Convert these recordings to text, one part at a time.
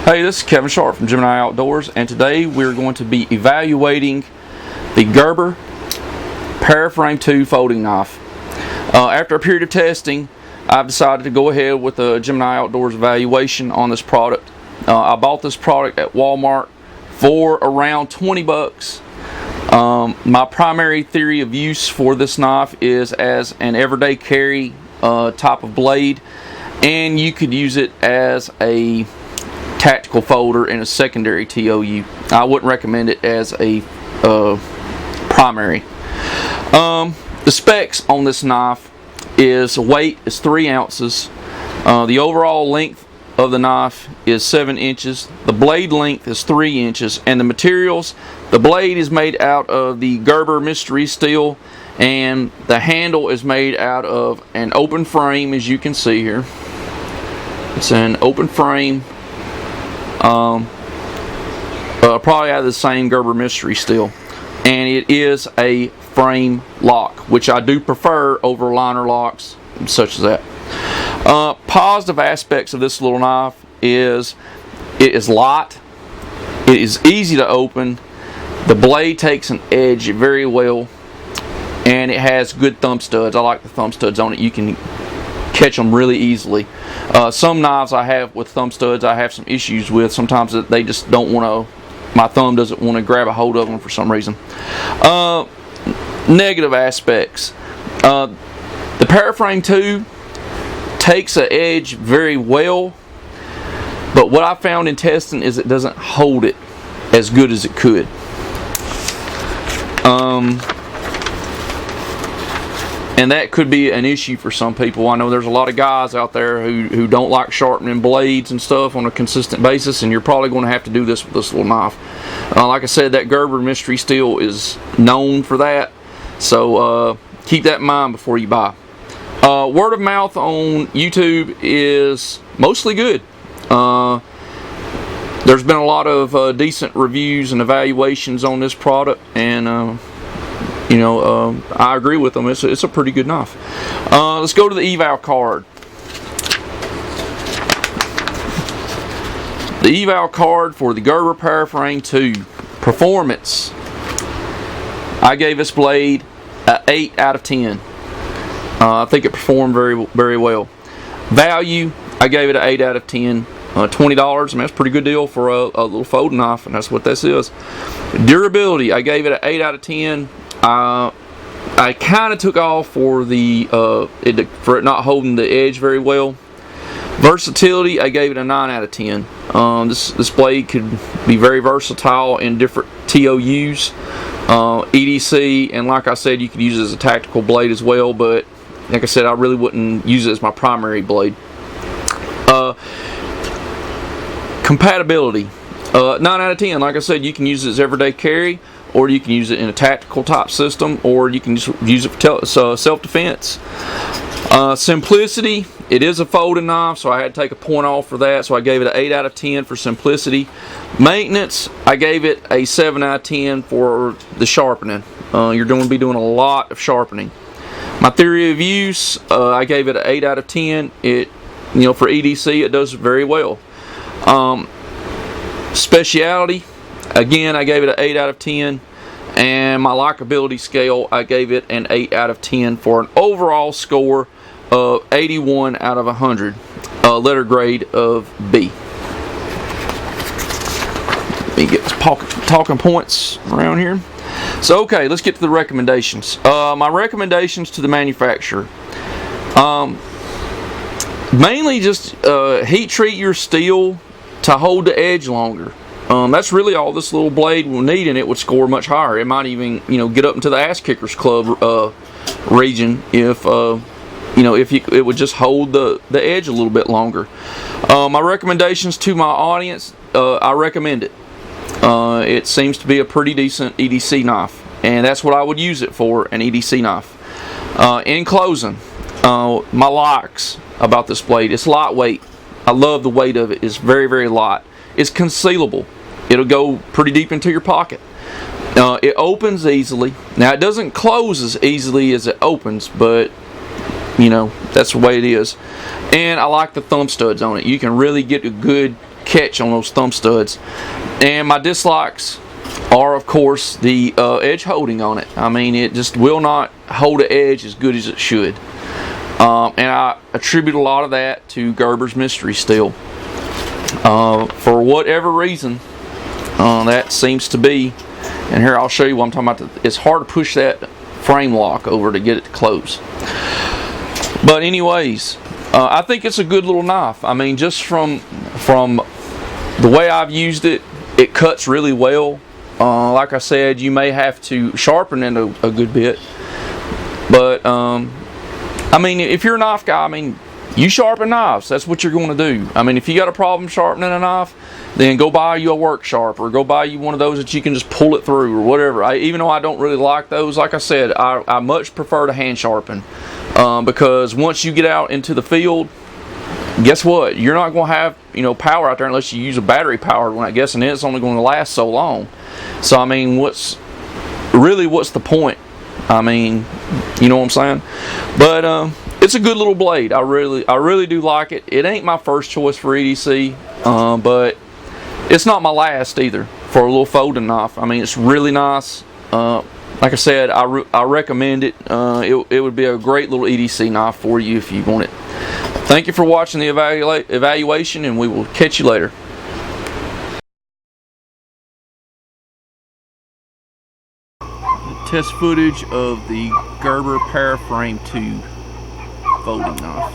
Hey, this is Kevin Sharp from Gemini Outdoors, and today we're going to be evaluating the Gerber Paraframe 2 folding knife. After a period of testing, I've decided to go ahead with the Gemini Outdoors evaluation on this product. I bought this product at Walmart for around 20 bucks. My primary theory of use for this knife is as an everyday carry type of blade, and you could use it as a tactical folder and a secondary TOU. I wouldn't recommend it as a primary. The specs on this knife is weight is 3 ounces. The overall length of the knife is 7 inches. The blade length is 3 inches, and the materials, the blade is made out of the Gerber mystery steel, and the handle is made out of an open frame, as you can see here. It's an open frame, probably out of the same Gerber mystery steel, and it is a frame lock, which I do prefer over liner locks such as that. Positive aspects of this little knife is it is light, it is easy to open, the blade takes an edge very well, and it has good thumb studs. I like the thumb studs on it. You can catch them really easily. Some knives I have with thumb studs I have some issues with. Sometimes they just don't want to, my thumb doesn't want to grab a hold of them for some reason. Negative aspects. The Paraframe 2 takes an edge very well, but what I found in testing is it doesn't hold it as good as it could. And that could be an issue for some people. I know there's a lot of guys out there who don't like sharpening blades and stuff on a consistent basis, and you're probably going to have to do this with this little knife. Like I said, that Gerber mystery steel is known for that, so keep that in mind before you buy. Word of mouth on YouTube is mostly good. There's been a lot of decent reviews and evaluations on this product, and I agree with them. It's a pretty good knife. Let's go to the eval card. The eval card for the Gerber Paraframe 2 performance. I gave this blade an 8 out of 10. I think it performed very, very well. Value, I gave it an 8 out of 10. $20, I mean, that's a pretty good deal for a little folding knife, and that's what this is. Durability, I gave it an 8 out of 10. I kind of took off for it not holding the edge very well. Versatility, I gave it a 9 out of 10. This blade could be very versatile in different TOUs, EDC, and like I said, you could use it as a tactical blade as well, but like I said, I really wouldn't use it as my primary blade. Compatibility, 9 out of 10. Like I said, you can use it as everyday carry, or you can use it in a tactical type system, or you can just use it for self-defense. Simplicity, it is a folding knife, so I had to take a point off for that, so I gave it an 8 out of 10 for simplicity. Maintenance, I gave it a 7 out of 10 for the sharpening. You're going to be doing a lot of sharpening. My theory of use, I gave it an 8 out of 10. For EDC, it does very well. Speciality, again, I gave it an 8 out of 10, and my likability scale, I gave it an 8 out of 10 for an overall score of 81 out of 100, letter grade of B. Let me get talking points around here. So, okay, let's get to the recommendations. My recommendations to the manufacturer. Mainly just heat treat your steel to hold the edge longer. That's really all this little blade will need, and it would score much higher. It might even, get up into the Ass Kickers Club region if it would just hold the edge a little bit longer. My recommendations to my audience, I recommend it. It seems to be a pretty decent EDC knife, and that's what I would use it for, an EDC knife. In closing, my likes about this blade, it's lightweight. I love the weight of it. It's very, very light. It's concealable. It'll go pretty deep into your pocket. It opens easily. Now, it doesn't close as easily as it opens, but that's the way it is. And I like the thumb studs on it. You can really get a good catch on those thumb studs. And my dislikes are, of course, the edge holding on it. I mean, it just will not hold the edge as good as it should. And I attribute a lot of that to Gerber's mystery steel. For whatever reason, that seems to be. And here I'll show you what I'm talking about. It's hard to push that frame lock over to get it to close. But anyways, I think it's a good little knife. I mean, just from the way I've used it, it cuts really well. Like I said, you may have to sharpen it a good bit. But, I mean, if you're a knife guy, I mean, you sharpen knives. That's what you're going to do. I mean, if you got a problem sharpening a knife, then go buy you a work sharp, or go buy you one of those that you can just pull it through, or whatever. Even though I don't really like those, like I said, I much prefer to hand sharpen. Because once you get out into the field, guess what? You're not going to have, you know, power out there unless you use a battery powered one, I guess, and it's only going to last so long. So I mean, what's the point? I mean, you know what I'm saying? But it's a good little blade. I really do like it. It ain't my first choice for EDC, but it's not my last either for a little folding knife. I mean, it's really nice. Like I said, I recommend it. It would be a great little EDC knife for you if you want it. Thank you for watching the evaluation, and we will catch you later. Test footage of the Gerber Paraframe 2 folding knife.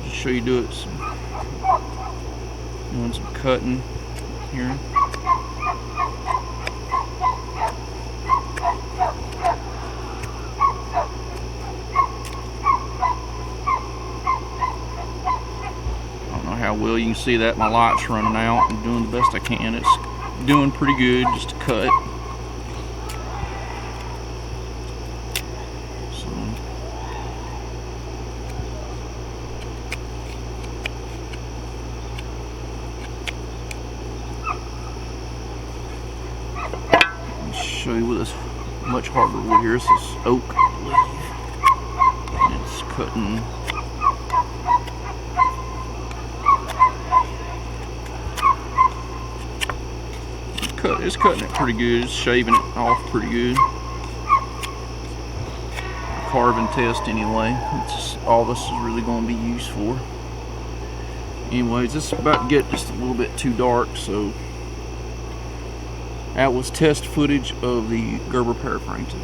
Just show you doing some cutting here. I don't know how well you can see that. My light's running out. I'm doing the best I can. It's doing pretty good just to cut. So, let me show you with this much harder wood here. This is oak, I believe, and it's cutting. It's cutting it pretty good. It's shaving it off pretty good. Carving test anyway. It's all this is really going to be used for. Anyways, this is about to get just a little bit too dark, so that was test footage of the Gerber Paraframe 2.